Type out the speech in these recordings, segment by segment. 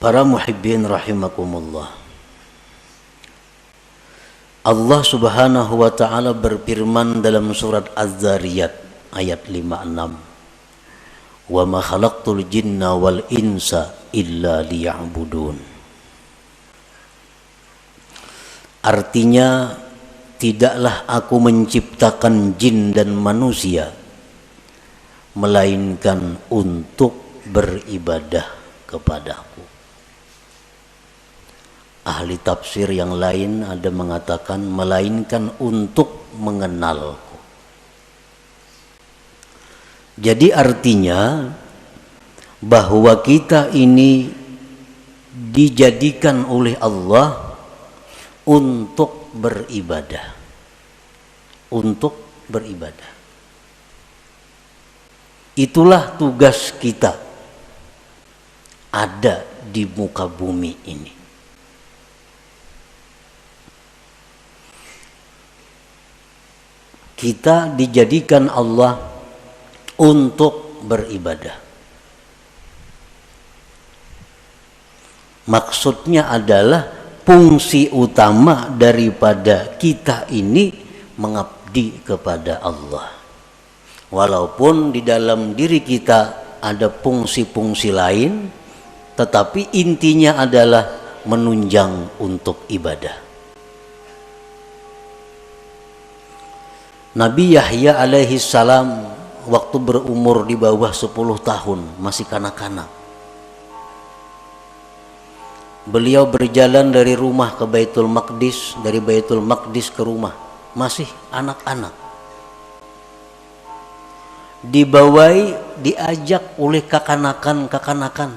Para muhibbin rahimakumullah. Allah Subhanahu wa taala berfirman dalam surat Az-Zariyat ayat 56. Wa ma khalaqtul jinna wal insa illa liya'budun. Artinya, tidaklah aku menciptakan jin dan manusia melainkan untuk beribadah kepadaku. Ahli tafsir yang lain ada mengatakan melainkan untuk mengenalku. Jadi artinya bahwa kita ini dijadikan oleh Allah untuk beribadah. Untuk beribadah. Itulah tugas kita ada di muka bumi ini. Kita dijadikan Allah untuk beribadah. Maksudnya adalah fungsi utama daripada kita ini mengabdi kepada Allah. Walaupun di dalam diri kita ada fungsi-fungsi lain, tetapi intinya adalah menunjang untuk ibadah. Nabi Yahya alaihi salam waktu berumur di bawah 10 tahun, masih kanak-kanak. Beliau berjalan dari rumah ke Baitul Maqdis, dari Baitul Maqdis ke rumah, masih anak-anak. Dibawai, diajak oleh kakanakan.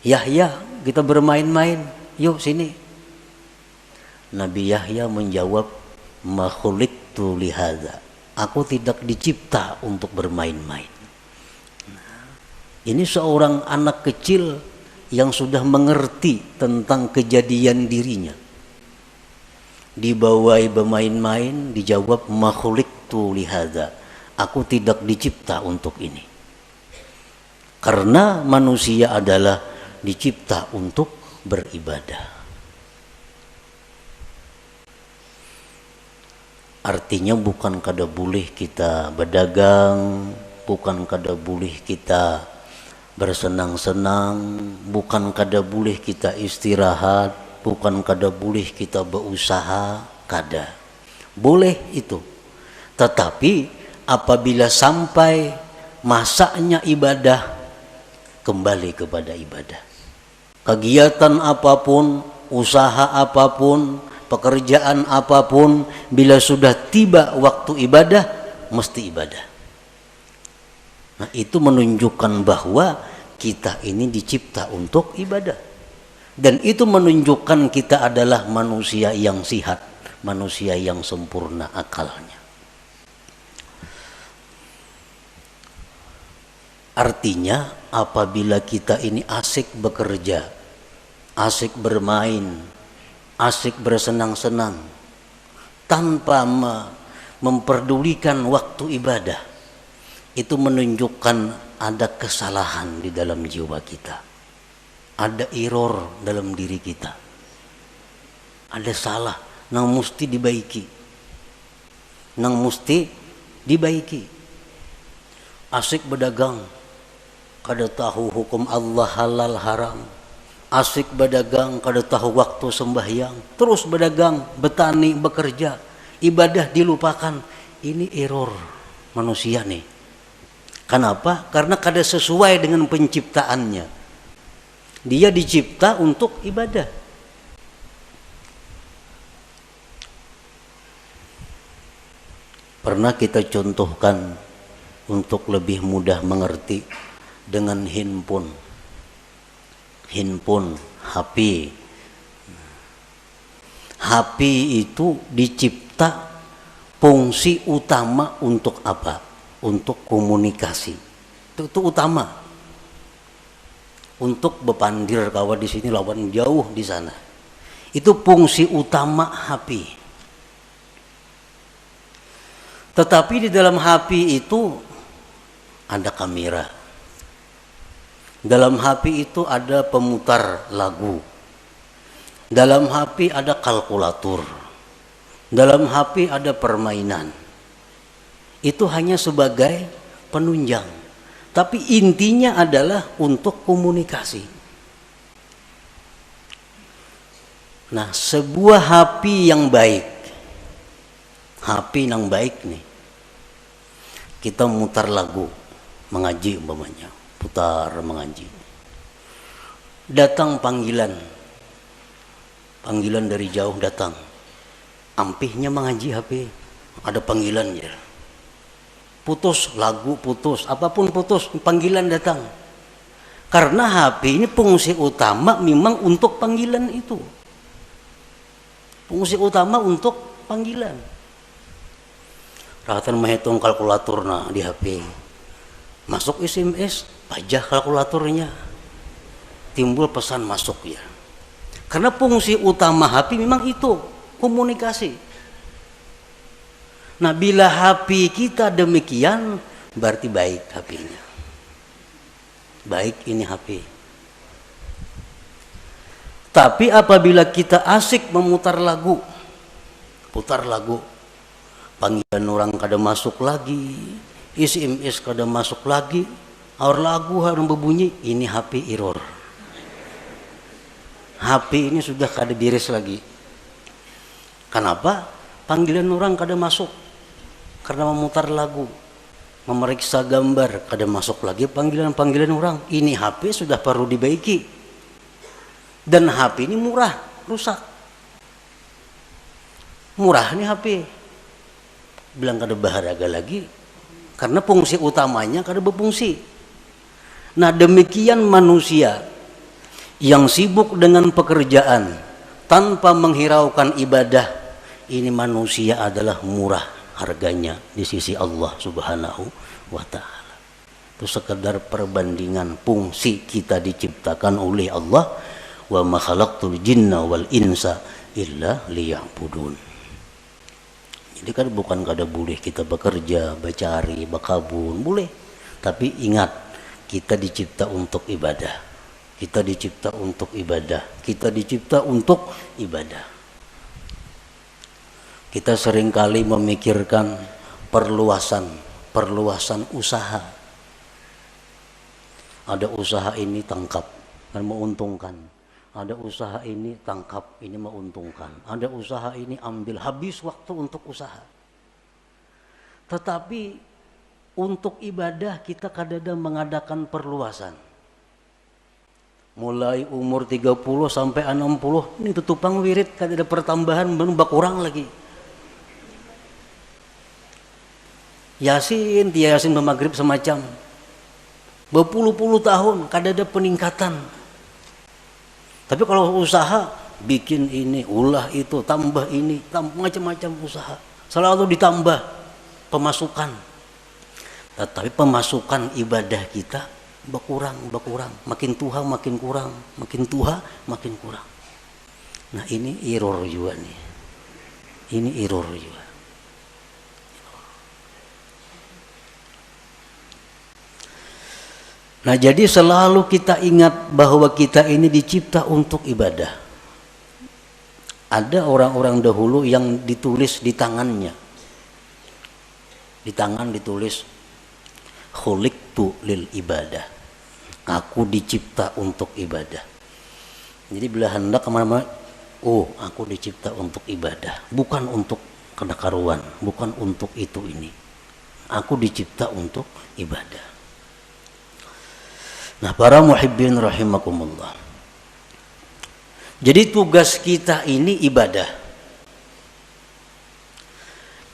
Yahya, kita bermain-main, yuk sini. Nabi Yahya menjawab, ma khuliqtu lihadza. Aku tidak dicipta untuk bermain-main. Ini seorang anak kecil yang sudah mengerti tentang kejadian dirinya. Dibawai bermain-main, dijawab ma khuliqtu lihadza. Aku tidak dicipta untuk ini. Karena manusia adalah dicipta untuk beribadah. Artinya bukan kada boleh kita berdagang, bukan kada boleh kita bersenang-senang, bukan kada boleh kita istirahat, bukan kada boleh kita berusaha, kada. Boleh itu. Tetapi apabila sampai masanya ibadah, kembali kepada ibadah. Kegiatan apapun, usaha apapun, pekerjaan apapun, bila sudah tiba waktu ibadah, mesti ibadah. Nah, itu menunjukkan bahwa kita ini dicipta untuk ibadah. Dan itu menunjukkan kita adalah manusia yang sihat, manusia yang sempurna akalnya. Artinya, apabila kita ini asik bekerja, asik bermain, asik bersenang-senang, tanpa memperdulikan waktu ibadah, itu menunjukkan ada kesalahan di dalam jiwa kita. Ada error dalam diri kita. Ada salah, yang mesti dibaiki. Yang mesti dibaiki. Asik berdagang, kada tahu hukum Allah halal haram. Asik berdagang, kada tahu waktu sembahyang. Terus berdagang, bertani, bekerja. Ibadah dilupakan. Ini error manusia nih. Kenapa? Karena kada sesuai dengan penciptaannya. Dia dicipta untuk ibadah. Pernah kita contohkan untuk lebih mudah mengerti dengan handphone, HP. HP itu dicipta fungsi utama untuk apa? Untuk komunikasi. Itu utama. Untuk bepandir kawan di sini lawan jauh di sana. Itu fungsi utama HP. Tetapi di dalam HP itu ada kamera. Dalam HP itu ada pemutar lagu. Dalam HP ada kalkulator. Dalam HP ada permainan. Itu hanya sebagai penunjang. Tapi intinya adalah untuk komunikasi. Nah, sebuah HP yang baik, HP yang baik nih, kita mutar lagu, mengaji umpamanya, putar mengaji. Datang panggilan dari jauh datang, ampihnya mengaji HP, ada panggilan ya. Putus lagu, putus apapun putus, panggilan datang. Karena HP ini fungsi utama memang untuk panggilan itu. Fungsi utama untuk panggilan. Rahatan menghitung kalkulatorna di HP. Masuk SMS, pajah kalkulatornya. Timbul pesan masuk ya. Karena fungsi utama HP memang itu, komunikasi. Nah, bila HP kita demikian, berarti baik HP-nya. Baik ini HP. Tapi apabila kita asik memutar lagu, putar lagu, panggilan orang kada masuk lagi, SMS kada masuk lagi, aur lagu harus berbunyi, ini HP error. HP ini sudah kada diris lagi. Kenapa? Panggilan orang kada masuk. Karena memutar lagu, memeriksa gambar, kada masuk lagi panggilan-panggilan orang. Ini HP sudah perlu dibaiki. Dan HP ini murah, rusak. Murah nih HP. Bilang kada berharga lagi, karena fungsi utamanya kada berfungsi. Nah, demikian manusia yang sibuk dengan pekerjaan tanpa menghiraukan ibadah, ini manusia adalah murah harganya di sisi Allah Subhanahu wa ta'ala. Itu sekedar perbandingan fungsi kita diciptakan oleh Allah. Wa ma khalaqtul jinna wal insa illa liya'budun. Jadi kan bukan kada boleh kita bekerja, bercari, berkabun, boleh. Tapi ingat, kita dicipta untuk ibadah. Kita dicipta untuk ibadah. Kita dicipta untuk ibadah. Kita seringkali memikirkan perluasan usaha. Ada usaha ini tangkap, kan menguntungkan. Ada usaha ini tangkap, ini menguntungkan. Ada usaha ini ambil, habis waktu untuk usaha. Tetapi untuk ibadah kita kadang-kadang mengadakan perluasan. Mulai umur 30 sampai 60, ini tutupang wirid, kada ada pertambahan, belum kurang lagi. Yasin, Yasin bermaghrib semacam. Berpuluh-puluh tahun, kada ada peningkatan. Tapi kalau usaha, bikin ini, ulah itu, tambah ini, macam-macam usaha. Selalu ditambah pemasukan. Tetapi pemasukan ibadah kita berkurang. Makin tua makin kurang, makin tua makin kurang. Nah, ini error juga nih. Ini error juga. Nah, jadi selalu kita ingat bahwa kita ini dicipta untuk ibadah. Ada orang-orang dahulu yang ditulis di tangannya. Di tangan ditulis khuliqtu lil ibadah. Aku dicipta untuk ibadah. Jadi bila hendak kemana-mana, oh, aku dicipta untuk ibadah. Bukan untuk kedakaruan, bukan untuk itu ini. Aku dicipta untuk ibadah. Nah, para muhibbin rahimakumullah. Jadi tugas kita ini ibadah.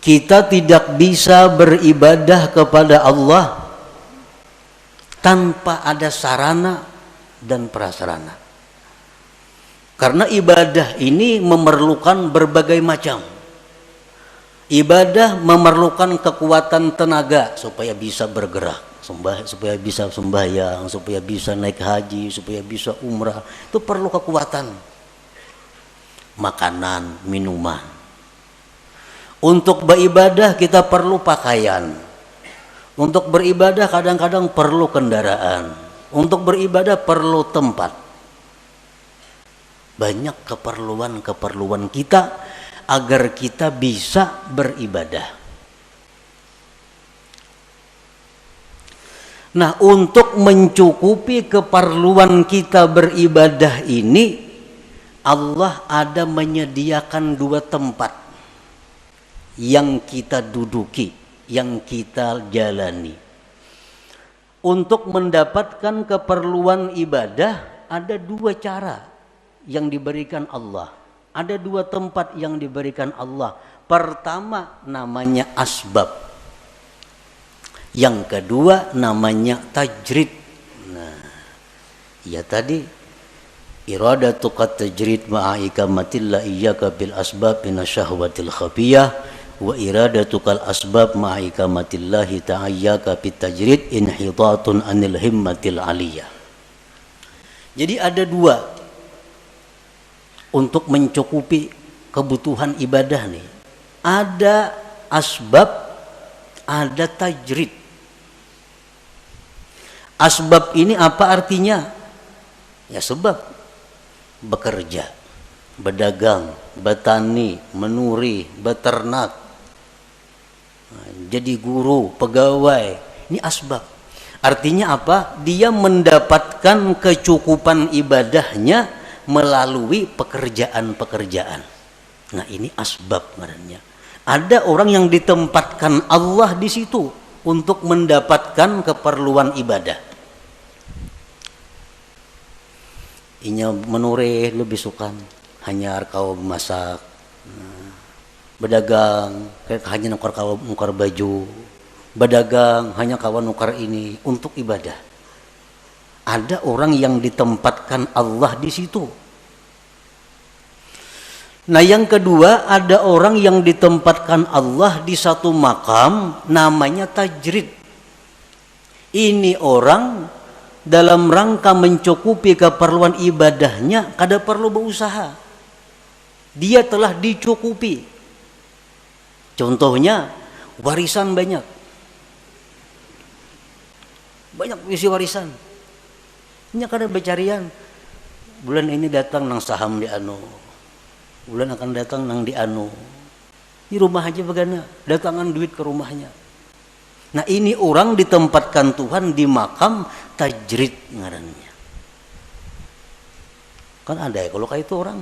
Kita tidak bisa beribadah kepada Allah tanpa ada sarana dan prasarana. Karena ibadah ini memerlukan berbagai macam. Ibadah memerlukan kekuatan tenaga supaya bisa bergerak. Supaya bisa sembahyang, supaya bisa naik haji, supaya bisa umrah, itu perlu kekuatan. Makanan, minuman. Untuk beribadah kita perlu pakaian. Untuk beribadah kadang-kadang perlu kendaraan. Untuk beribadah perlu tempat. Banyak keperluan kita agar kita bisa beribadah. Nah, untuk mencukupi keperluan kita beribadah ini, Allah ada menyediakan 2 tempat yang kita duduki, yang kita jalani. Untuk mendapatkan keperluan ibadah ada 2 cara yang diberikan Allah. Ada 2 tempat yang diberikan Allah. Pertama namanya asbab. Yang kedua namanya tajrid. Nah, ya tadi iradatuka tajrid ma'a ikamatillah iyyaka bil asbab minasyahwatil khafiyah wa iradatukal asbab ma'a ikamatillahi ta'ayyaka bit tajrid inhitatun anil himmatil aliyah. Jadi ada 2 untuk mencukupi kebutuhan ibadah nih. Ada asbab, ada tajrid. Asbab ini apa artinya? Ya sebab. Bekerja, berdagang, bertani, menuri, beternak, jadi guru, pegawai. Ini asbab. Artinya apa? Dia mendapatkan kecukupan ibadahnya melalui pekerjaan-pekerjaan. Nah, ini asbab namanya. Ada orang yang ditempatkan Allah di situ untuk mendapatkan keperluan ibadah. Inya menure lebih suka hanya kau masak, berdagang kayak hanya nukar baju, berdagang hanya kawan nukar ini untuk ibadah. Ada orang yang ditempatkan Allah di situ. Nah, yang kedua, ada orang yang ditempatkan Allah di satu makam namanya tajrid. Ini orang dalam rangka mencukupi keperluan ibadahnya kada perlu berusaha. Dia telah dicukupi. Contohnya warisan banyak. Banyak isi warisan. Ini kada becarian. Bulan ini datang nang saham di anu. Bulan akan datang nang di anu. Di rumah aja begana, datangan duit ke rumahnya. Nah, ini orang ditempatkan Tuhan di makam tajrid ngarannya. Kan ada ya kalau kayak itu orang.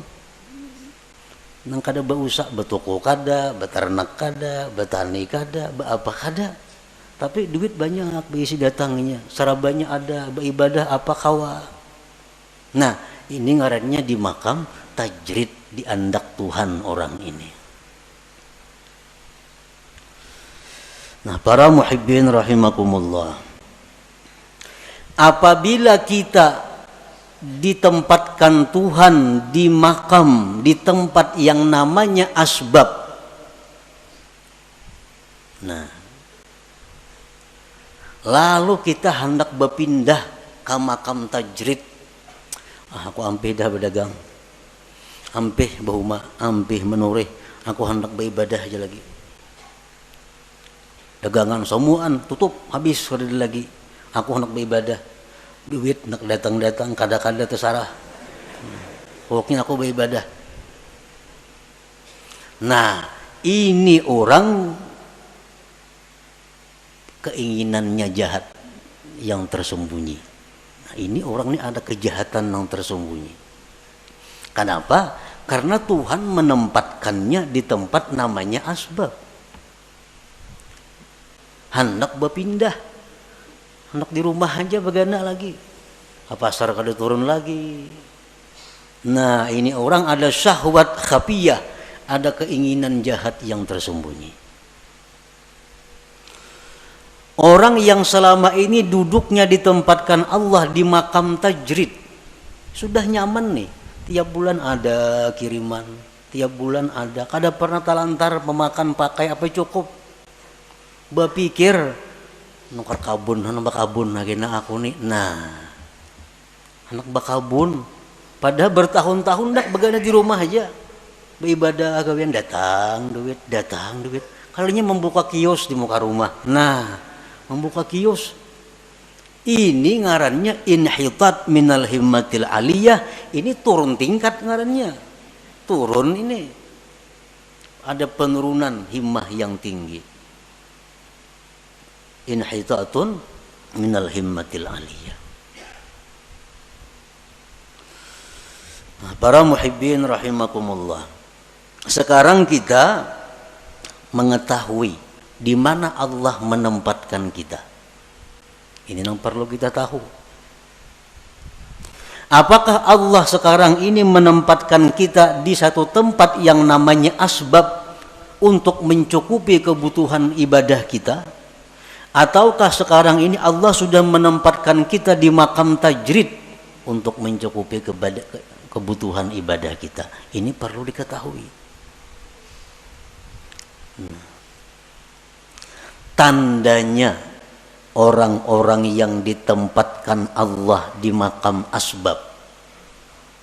Nang kada bausak betoko kada, beternak kada, betani kada, apa kada. Tapi duit banyak berisi datangnya, sarabanya ada, beribadah apa kawa. Nah, ini ngarannya di makam tajrid, diandak Tuhan orang ini. Nah, para muhibbin rahimakumullah. Apabila kita ditempatkan Tuhan di makam, di tempat yang namanya asbab. Nah, lalu kita hendak berpindah ke makam tajrid. Aku ampih dah berdagang, ampih bahuma, ampih menurih. Aku hendak beribadah aja lagi. Dagangan semuaan tutup, habis sudah lagi. Aku hendak beribadah. Duit nak datang-datang kada-kada terserah. Pokoknya aku beribadah. Nah, ini orang keinginannya jahat yang tersembunyi. Nah, ini orang ini ada kejahatan yang tersembunyi. Kenapa? Karena Tuhan menempatkannya di tempat namanya asbab. Hendak berpindah. Hendak di rumah aja begana lagi. Pasar kada turun lagi. Nah, ini orang ada syahwat khafiyah, ada keinginan jahat yang tersembunyi. Orang yang selama ini duduknya ditempatkan Allah di makam tajrid, sudah nyaman nih. Tiap bulan ada kiriman, tiap bulan ada. Kada pernah talantar memakan pakai apa cukup. Berpikir nukar kabun, anak bakabun lagi na aku nih. Nah, anak bakabun, padahal bertahun-tahun dak begana di rumah aja, beribadah gawian datang duit. Kalinya membuka kios di muka rumah. Nah, membuka kios, Ini ngarannya inhitat minal himmatil aliyah, ini turun tingkat ngarannya. Turun ini. Ada penurunan himmah yang tinggi. Inhitatun minal himmatil aliyah. Para muhibbin rahimakumullah. Sekarang kita mengetahui di mana Allah menempatkan kita. Ini yang perlu kita tahu. Apakah Allah sekarang ini menempatkan kita di satu tempat yang namanya asbab untuk mencukupi kebutuhan ibadah kita? Ataukah sekarang ini Allah sudah menempatkan kita di makam tajrid untuk mencukupi kebutuhan ibadah kita? Ini perlu diketahui. Tandanya orang-orang yang ditempatkan Allah di makam asbab,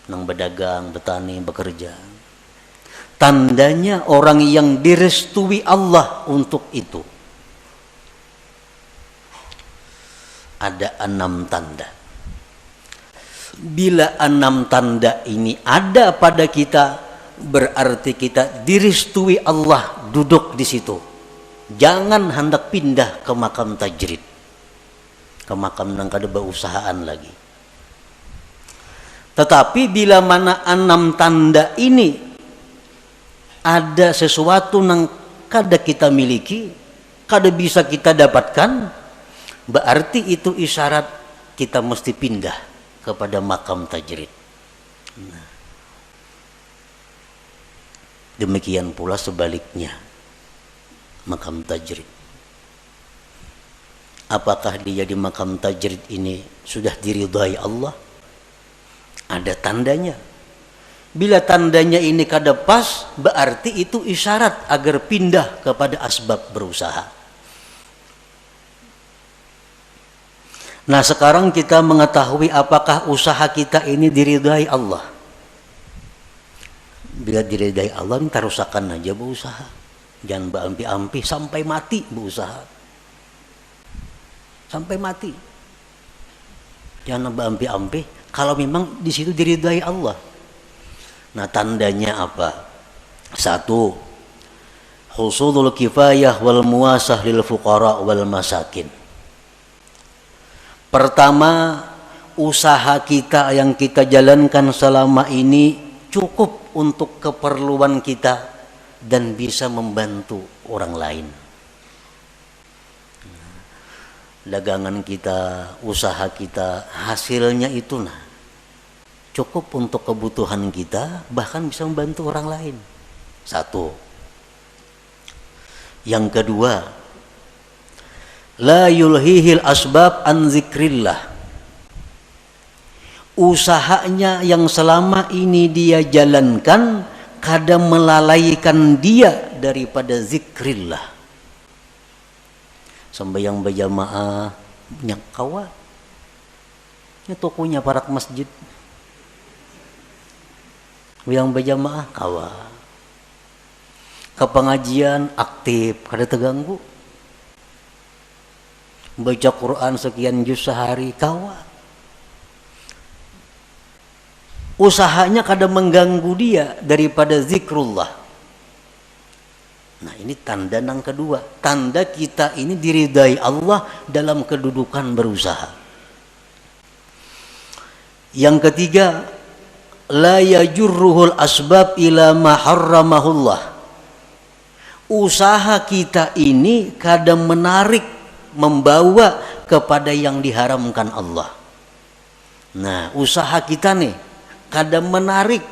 nang berdagang, bertani, bekerja, tandanya orang yang direstui Allah untuk itu. Ada 6 tanda. Bila 6 tanda ini ada pada kita, berarti kita direstui Allah duduk di situ. Jangan hendak pindah ke makam tajrid, ke makam nang kada berusahaan lagi. Tetapi bila mana 6 tanda ini ada sesuatu nang kada kita miliki, kada bisa kita dapatkan, berarti itu isyarat kita mesti pindah kepada makam tajrid. Nah, demikian pula sebaliknya, makam tajrid. Apakah dia di makam tajrid ini sudah diridhai Allah? Ada tandanya. Bila tandanya ini kada pas, berarti itu isyarat agar pindah kepada asbab berusaha. Nah, sekarang kita mengetahui apakah usaha kita ini diridhai Allah. Bila diridhai Allah, kita rusakan aja berusaha. Jangan berampi-ampi sampai mati berusaha. Sampai mati. Jangan berampi-ampi kalau memang di situ diridhai Allah. Nah, tandanya apa? 1. Husulul kifayah wal muwasah lil fuqara wal masakin. Pertama, usaha kita yang kita jalankan selama ini cukup untuk keperluan kita dan bisa membantu orang lain. Dagangan kita, usaha kita, hasilnya itu cukup untuk kebutuhan kita, bahkan bisa membantu orang lain. 1. Yang kedua, la yulhihil asbab an zikrillah. Usahanya yang selama ini dia jalankan kadang melalaikan dia daripada zikrillah. Sembahyang berjamaah banyak kawa. Ini tokonya parak masjid. Yang berjamaah kawa. Ke pengajian aktif, kada terganggu. Baca Quran sekian juz sehari kawa. Usahanya kadang mengganggu dia daripada zikrullah. Nah, ini tanda yang kedua. Tanda kita ini diridai Allah dalam kedudukan berusaha. Yang ketiga, la yajurruhul asbab ila ma harramahullah. Usaha kita ini kadang menarik, membawa kepada yang diharamkan Allah. Nah, usaha kita nih kadang menarik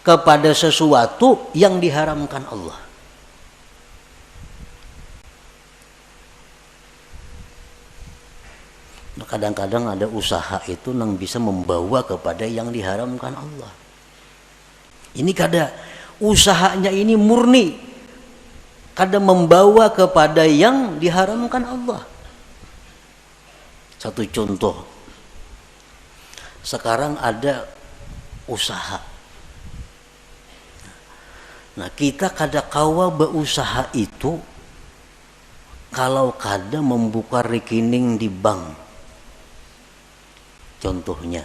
kepada sesuatu yang diharamkan Allah. Nah, kadang-kadang ada usaha itu yang bisa membawa kepada yang diharamkan Allah. Ini kadang usahanya ini murni, kadang membawa kepada yang diharamkan Allah. Satu contoh, sekarang ada usaha. Nah, kita kada kawa berusaha itu Kalau kada membuka rekening di bank, contohnya,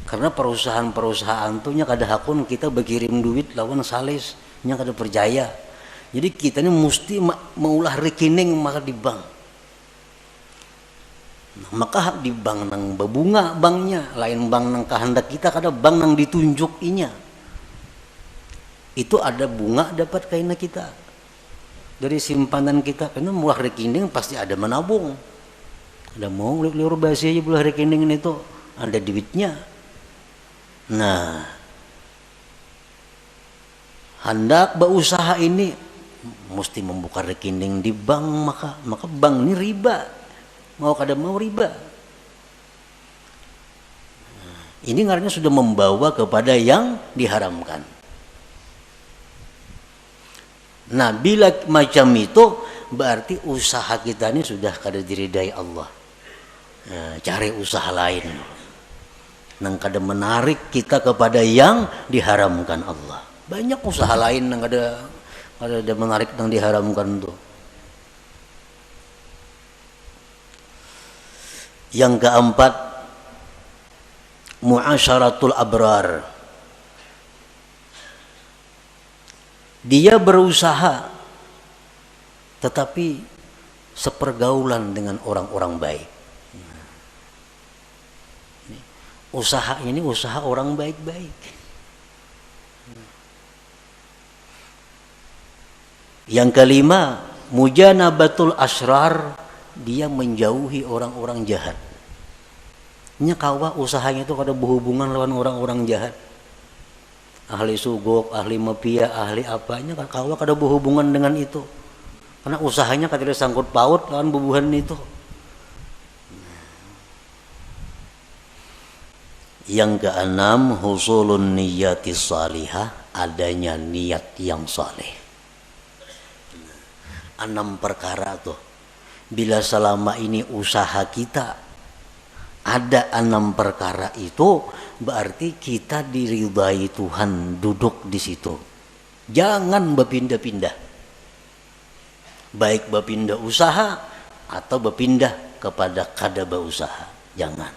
karena perusahaan-perusahaan tuh nya kada hakun kita berkirim duit lawan sales nya kada percaya. Jadi kita ini mesti maulah rekening maka di bank. Nah, maka di bank nang berbunga banknya, lain bank nang kehendak kita, kada bank nang ditunjuk inya. Itu ada bunga dapat kaina kita dari simpanan kita, karena murah rekening pasti ada menabung. Ada mau liur basi aja bulah rekening itu ada duitnya. Nah, hendak berusaha ini mesti membuka rekening di bank, maka bank ini riba. Mau kada mau riba. Ini artinya sudah membawa kepada yang diharamkan. Nah, bila macam itu berarti usaha kita ini sudah kada diridai Allah. Nah, cari usaha lain nang kada menarik kita kepada yang diharamkan Allah. Banyak usaha lain nang kada menarik nang diharamkan tuh. Yang keempat, muasyaratul abrar. Dia berusaha tetapi sepergaulan dengan orang-orang baik. Usaha ini usaha orang baik-baik. Yang kelima, mujanabatul asrar, dia menjauhi orang-orang jahat. Nya kawa usahanya itu kada berhubungan lawan orang-orang jahat. Ahli sugok, ahli mafia, ahli apanya, kawa kada berhubungan dengan itu. Karena usahanya kada sangkut paut lawan bubuhan itu. Yang keenam, husulun niyati salihah, adanya niat yang saleh. 6 perkara tuh. Bila selama ini usaha kita ada 6 perkara itu, berarti kita diridai Tuhan duduk di situ. Jangan berpindah-pindah. Baik berpindah usaha atau berpindah kepada kada berusaha. Jangan.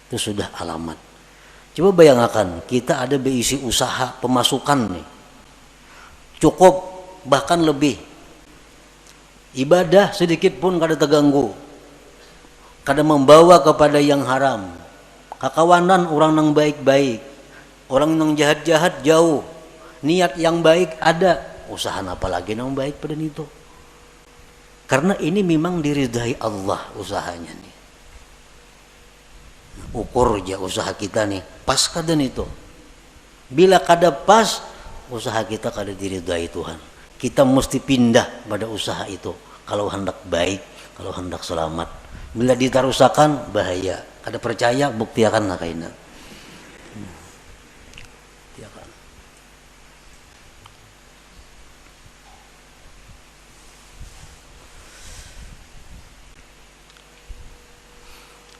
Itu sudah alamat. Coba bayangkan, kita ada berisi usaha pemasukan nih. Cukup bahkan lebih. Ibadah sedikit pun kada terganggu. Kada membawa kepada yang haram. Kakawanan orang yang baik-baik, orang yang jahat-jahat jauh. Niat yang baik ada, usaha apa lagi yang baik pada itu. Karena ini memang diridai Allah usahanya nih. Ukur aja usaha kita nih, pas kada itu. Bila kada pas, usaha kita kada diridai Tuhan. Kita mesti pindah pada usaha itu. Kalau hendak baik, kalau hendak selamat. Bila ditarusakan bahaya. Kada percaya buktiakan lah kaina.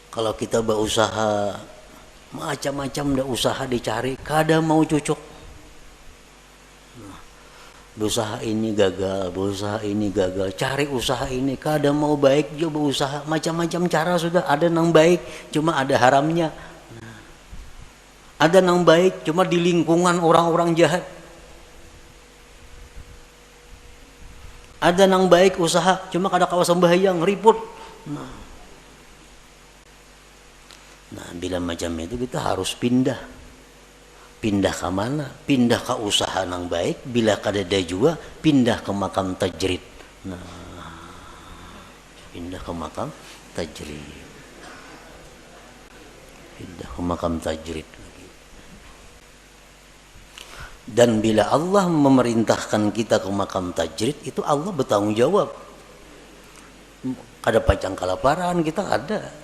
Kalau kita berusaha macam-macam dah usaha dicari, kada mau cocok. Berusaha ini gagal, cari usaha ini, kada mau baik juga berusaha, macam-macam cara sudah ada nang baik, cuma ada haramnya. Ada nang baik, cuma di lingkungan orang-orang jahat. Ada nang baik usaha, cuma kada kawasan bahayang, ribut. Nah, bila macam itu kita harus pindah. Pindah ke mana? Pindah ke usaha nang baik. Bila kada ada juga, pindah ke makam tajrid. Nah, pindah ke makam tajrid. Pindah ke makam tajrid lagi. Dan bila Allah memerintahkan kita ke makam tajrid, itu Allah bertanggung jawab. Kada pacang kelaparan kita ada.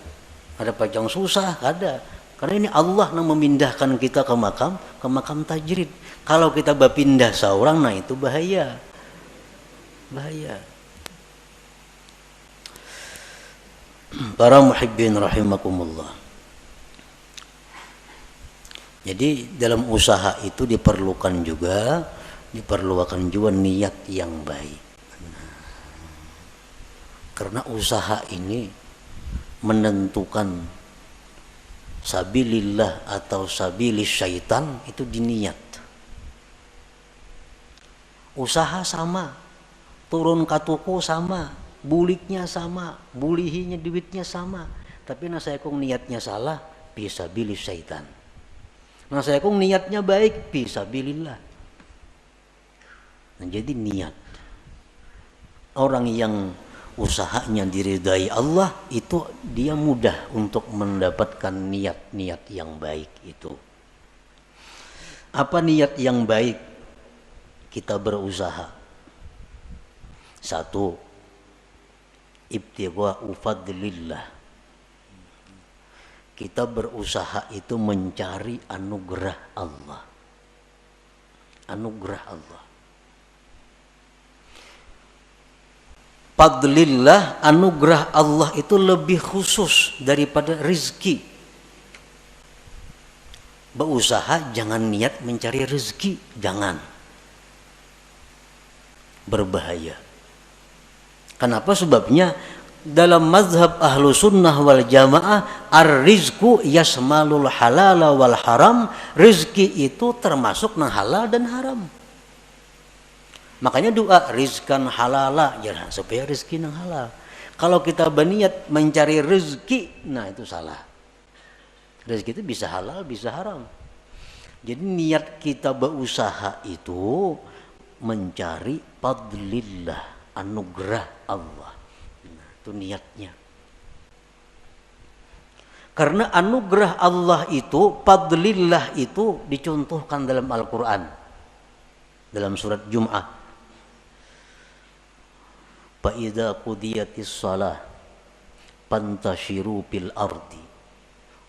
Ada pacang susah ada. Karena ini Allah yang memindahkan kita ke makam tajrid. Kalau kita berpindah seorang, nah itu bahaya. Bahaya. Para muhibbin rahimakumullah. Jadi dalam usaha itu diperlukan juga niat yang baik. Karena usaha ini menentukan sabilillah atau sabilis syaitan itu diniat. Usaha sama, turun ke toko sama, buliknya sama, bulihinya duitnya sama. Tapi saya kong niatnya salah, fisabilis syaitan. Saya kong niatnya baik, fisabilillah. Nah, jadi niat. Orang yang usahanya diridai Allah itu dia mudah untuk mendapatkan niat-niat yang baik itu. Apa niat yang baik? Kita berusaha. Satu, ibtigha'u fadlillah. Kita berusaha itu mencari anugerah Allah. Anugerah Allah. Fadlillah, anugerah Allah itu lebih khusus daripada rezeki. Berusaha jangan niat mencari rezeki, jangan. Berbahaya. Kenapa? Sebabnya dalam mazhab ahlu sunnah wal jamaah, ar-rizku yasmalul halala wal haram. Rezeki itu termasuk nang halal dan haram. Makanya doa rizkan halala, jangan supaya rezeki nang halal. Kalau kita berniat mencari rezeki, nah itu salah. Rezeki itu bisa halal, bisa haram. Jadi niat kita berusaha itu mencari fadlillah, anugerah Allah. Nah, itu niatnya. Karena anugerah Allah itu, fadlillah itu dicontohkan dalam Al-Quran. Dalam surat Jum'ah. Fa'idha qudiyatis salah fantashiru fil ardi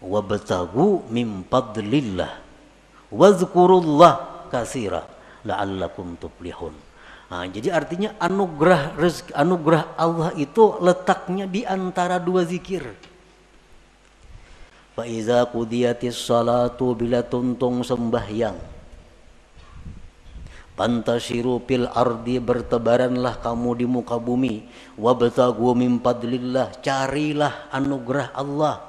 wabtagu min fadlillah wadhkurullah katsira la'allakum tuflihun. Nah, jadi artinya anugerah rezeki, anugerah Allah itu letaknya di antara dua zikir. Fa'idha qudiyatis salatu, bila tuntung sembahyang, Pantashiru fil ardi, bertebaranlah kamu di muka bumi. Wabtagu min fadlillah, carilah anugerah Allah.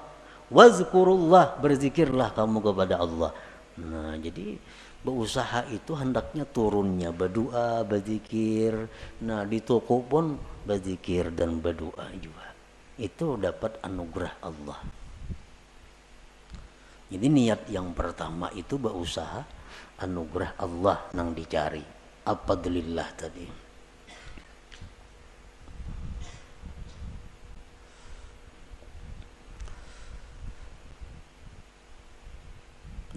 Wazkurullah, berzikirlah kamu kepada Allah. Nah, jadi berusaha itu hendaknya turunnya berdoa, berzikir. Nah, di toko pun berzikir dan berdoa juga. Itu dapat anugerah Allah. Jadi niat yang pertama itu berusaha anugerah Allah nang dicari. Fadlillah tadi.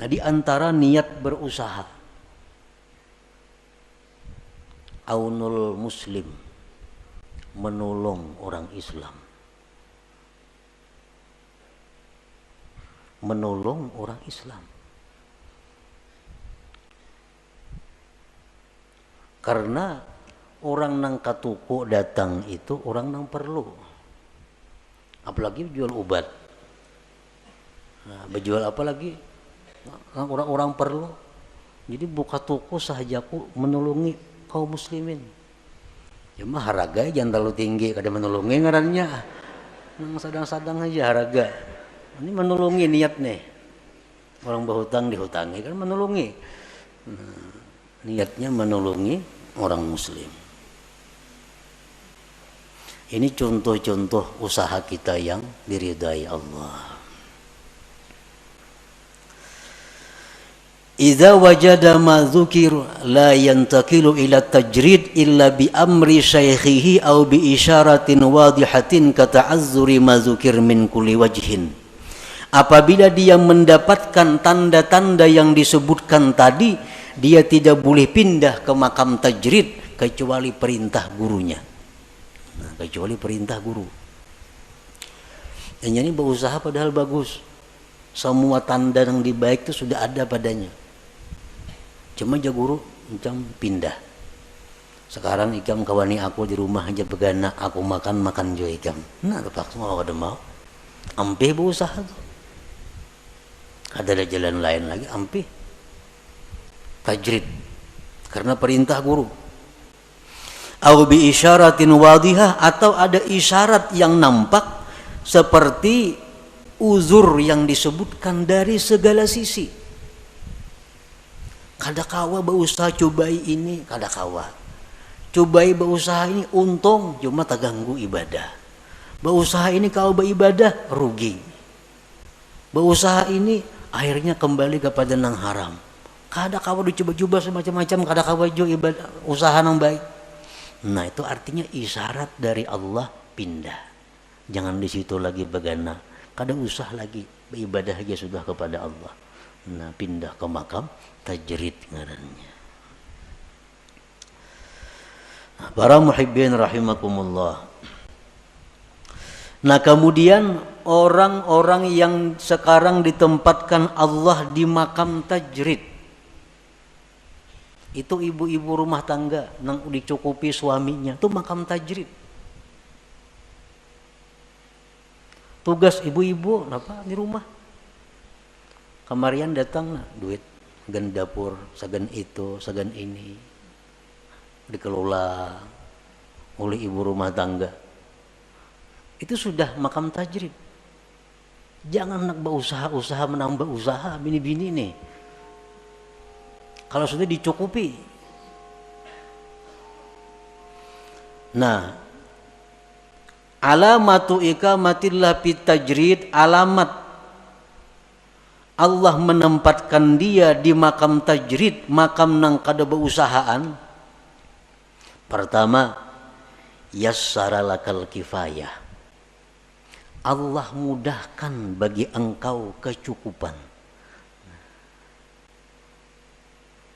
Nah, di antara niat berusaha, aunul muslim, menolong orang Islam. Menolong orang Islam. Karena orang nang katuku datang itu orang nang perlu. Apalagi jual obat. Nah, berjual apa lagi? Orang-orang perlu. Jadi buka toko sahajaku menolongi kaum muslimin. Ya mah harga jangan terlalu tinggi kada menolongi ngarannya. Nang sadang-sadang aja harga. Ini menolongi niat nih. Orang berhutang dihutangi kan menolongi. Nah, niatnya menolongi orang muslim. Ini contoh-contoh usaha kita yang diridai Allah. Idza wajada ma dzukir la yantaqilu ila tajrid illa bi amri syaikhihi aw bi isyaratin wadihatin ka ta'azzuri ma dzukir min kulli wajhin. Apabila dia mendapatkan tanda-tanda yang disebutkan tadi, dia tidak boleh pindah ke makam tajrid kecuali perintah gurunya. Nah, kecuali perintah guru. Dan ini berusaha padahal bagus. Semua tanda yang dibaik itu sudah ada padanya. Cuma aja guru macam pindah. Sekarang ikam kawani aku di rumah aja begana, aku makan juga ikam. Nah, terpaksa mau ada mau. Ampe berusaha tuh. Ada jalan lain lagi, ampe. Tajrid. Karena perintah guru. Au bi isyaratin wadihah, atau ada isyarat yang nampak seperti uzur yang disebutkan dari segala sisi. Kada kawa berusaha cobai ini, kada kawa. Cobai berusaha ini untung, cuma terganggu ibadah. Berusaha ini kau beribadah rugi. Berusaha ini akhirnya kembali kepada nang haram. Kada kawa dicoba-coba semacam-macam, kada kawa jo ibadah usaha nang baik. Nah, itu artinya isyarat dari Allah pindah. Jangan di situ lagi begana. Kada usah lagi beribadah aja sudah kepada Allah. Nah, pindah ke makam tajrid ngarannya. Nah, para muhibbin rahimakumullah. Nah, kemudian orang-orang yang sekarang ditempatkan Allah di makam tajrid, itu ibu-ibu rumah tangga nang dicukupi suaminya, itu makam tajrid. Tugas ibu-ibu apa di rumah? Kemarian datang nah, duit segan dapur, segan itu, segan ini dikelola oleh ibu rumah tangga. Itu sudah makam tajrid. Jangan nak berusaha menambah usaha bini-bini nih. Kalau sudah dicukupi. Nah, alamatu ikamatillah fit tajrid, alamat Allah menempatkan dia di makam tajrid, makam nang kada beusahaan. Pertama, yassara lakal kifayah. Allah mudahkan bagi engkau kecukupan.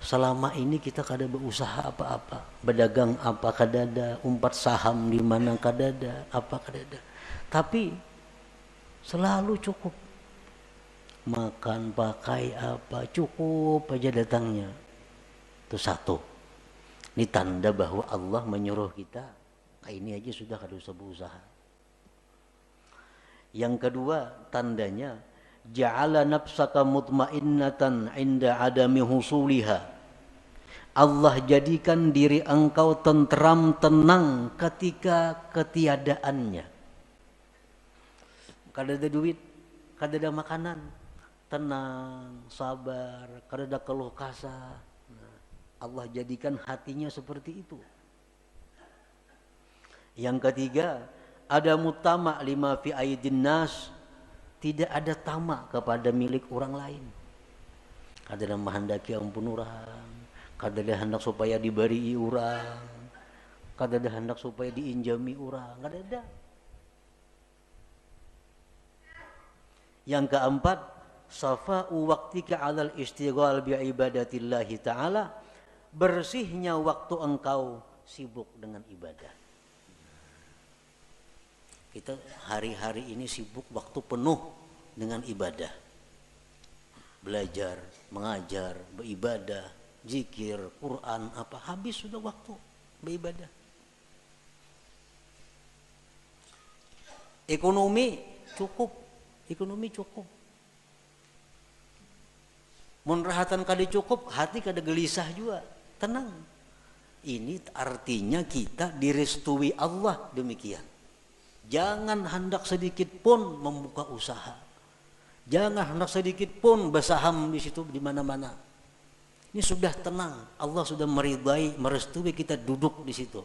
Selama ini kita kada berusaha apa-apa, berdagang apa kadada, umpat saham di mana kadada, apa kadada. Tapi selalu cukup. Makan, pakai apa, cukup aja datangnya. Itu satu. Ini tanda bahwa Allah menyuruh kita, ini aja sudah kada usah berusaha. Yang kedua, tandanya ja'ala nafsaka mutmainnatan 'inda adami husuliha. Allah jadikan diri engkau tentram, tenang ketika ketiadaannya. Kada ada duit, kada ada makanan, tenang, sabar, kada ada keluh kesah. Nah, Allah jadikan hatinya seperti itu. Yang ketiga, ada mutama lima fi aidin nas, tidak ada tamak kepada milik orang lain. Kada ada menghendaki ampun orang, kada ada hendak supaya diberi orang, kada ada hendak supaya diinjami orang, kada ada. Yang keempat, safa'u waqtika 'alal istighal bi ibadatillahi ta'ala, bersihnya waktu engkau sibuk dengan ibadah. Kita hari-hari ini sibuk waktu penuh dengan ibadah. Belajar, mengajar, beribadah, zikir, Quran, apa habis sudah waktu beribadah. Ekonomi cukup. Mun rahatan kada cukup, hati kada gelisah juga, tenang. Ini artinya kita direstui Allah demikian. Jangan hendak sedikit pun membuka usaha. Jangan hendak sedikit pun bersaham di situ di mana-mana. Ini sudah tenang. Allah sudah meridai, merestui kita duduk di situ.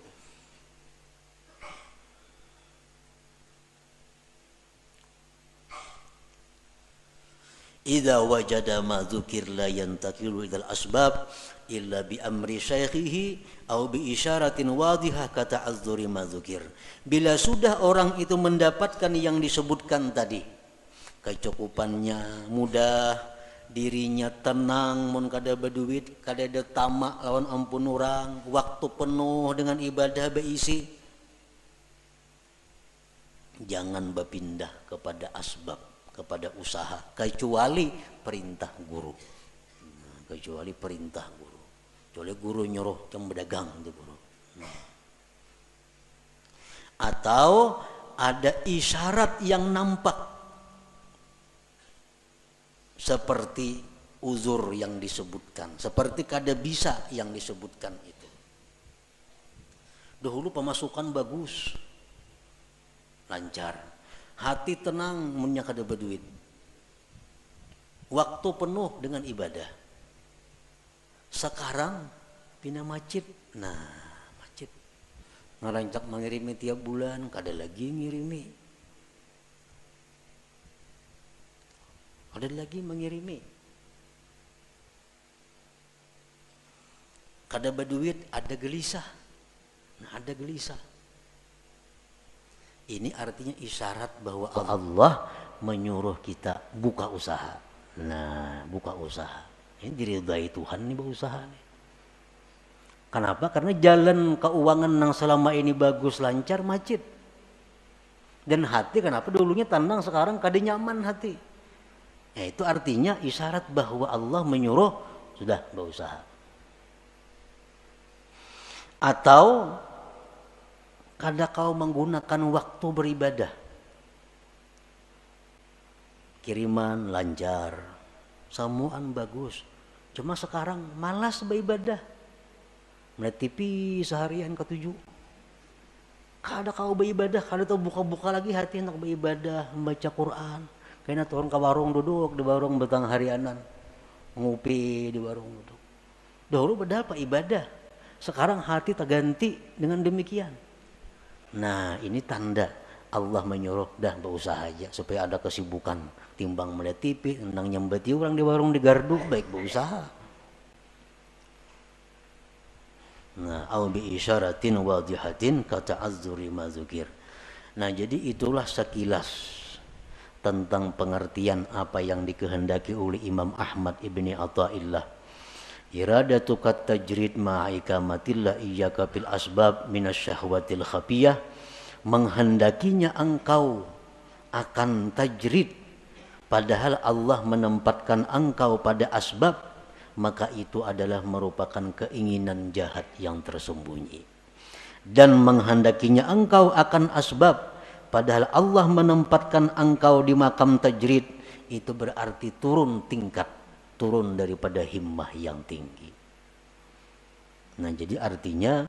Idza wajada ma dzukir la yantaqilu ilal asbab illa bi amri syaikhihi au bi isyaratin wadihah kata azzuri ma dzukir. Bila sudah orang itu mendapatkan yang disebutkan tadi, kecukupannya mudah, dirinya tenang, mun kada berduit, kada ada tamak lawan ampun orang, waktu penuh dengan ibadah beisi, jangan berpindah kepada asbab, kepada usaha, kecuali perintah guru. Kecuali perintah guru. Kecuali guru nyuruh yang berdagang itu guru. Atau ada isyarat yang nampak seperti uzur yang disebutkan, seperti kada bisa yang disebutkan itu. Dahulu pemasukan bagus, lancar, hati tenang munnya kada berduit, waktu penuh dengan ibadah. Sekarang pina macet, nah macet, ngarancak mengirimi tiap bulan, kada lagi ngirimi, ada lagi mengirimi, kada berduit, ada gelisah. Nah, ada gelisah. Ini artinya isyarat bahwa Allah menyuruh kita buka usaha. Nah, buka usaha. Ini diridai Tuhan nih berusaha nih. Kenapa? Karena jalan keuangan yang selama ini bagus, lancar, macet. Dan hati kenapa dulunya tenang, sekarang kada nyaman hati. Ya, itu artinya isyarat bahwa Allah menyuruh sudah berusaha. Atau kada kau menggunakan waktu beribadah, kiriman lancar, samuan bagus, cuma sekarang malas beribadah, melihat TV seharian ketujuh, kada kau beribadah, kada tahu buka-buka lagi hati hendak beribadah, membaca Quran, kayaknya turun ke warung duduk di warung betang harianan, ngopi di warung duduk. Dahulu padahal pak ibadah, sekarang hati terganti dengan demikian. Nah, ini tanda Allah menyuruh dah berusaha aja supaya ada kesibukan, timbang melihat TV, tentang nyembeti orang di warung di gardu, baik berusaha. Nah, au bi isyaratin wadihatin kata'azzuri ma dzukir. Nah, jadi itulah sekilas tentang pengertian apa yang dikehendaki oleh Imam Ahmad ibni Athaillah. Iradatu kat tajrid ma'ikamatillah iyyaka fil asbab minasyahwatil khafiyah, menghendakinya engkau akan tajrid padahal Allah menempatkan engkau pada asbab, maka itu adalah merupakan keinginan jahat yang tersembunyi. Dan menghendakinya engkau akan asbab padahal Allah menempatkan engkau di makam tajrid, itu berarti turun tingkat, turun daripada himmah yang tinggi. Nah, jadi artinya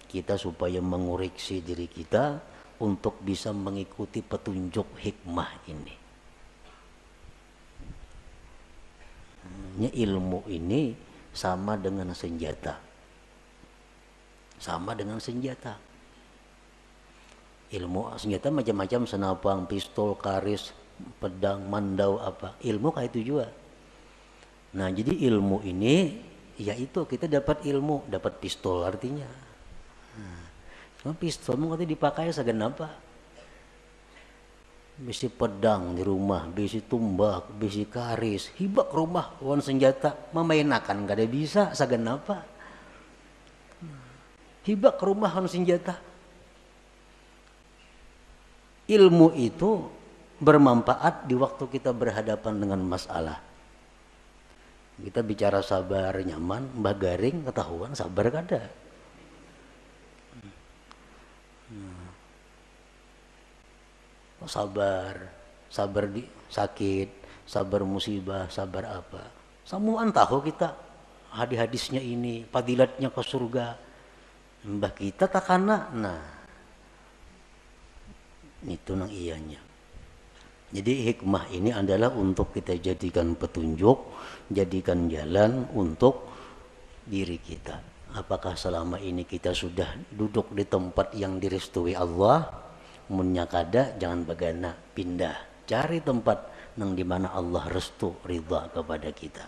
kita supaya mengoreksi diri kita untuk bisa mengikuti petunjuk hikmah ini. Ilmu ini sama dengan senjata. Sama dengan senjata. Ilmu senjata macam-macam, senapang, pistol, karis, pedang, mandau apa. Ilmu kayak itu juga. Nah, jadi ilmu ini, yaitu kita dapat ilmu, dapat pistol artinya. Cuma pistol mau dipakai segan apa? Bisi pedang di rumah, bisi tumbak, bisi karis, hibak rumah, wan senjata, memainakan gak ada bisa, segan apa? Hibak rumah wan senjata. Ilmu itu bermanfaat di waktu kita berhadapan dengan masalah. Kita bicara sabar nyaman, mbah garing ketahuan sabar kada. Sabar di sakit, sabar musibah, sabar apa. Samuan tahu kita hadis-hadisnya ini, fadilatnya ke surga. Mbah kita takana, nah itu nang ianya. Jadi hikmah ini adalah untuk kita jadikan petunjuk, jadikan jalan untuk diri kita. Apakah selama ini kita sudah duduk di tempat yang direstui Allah? Munnya kada, jangan bagana, pindah, cari tempat nang dimana Allah restu ridha kepada kita.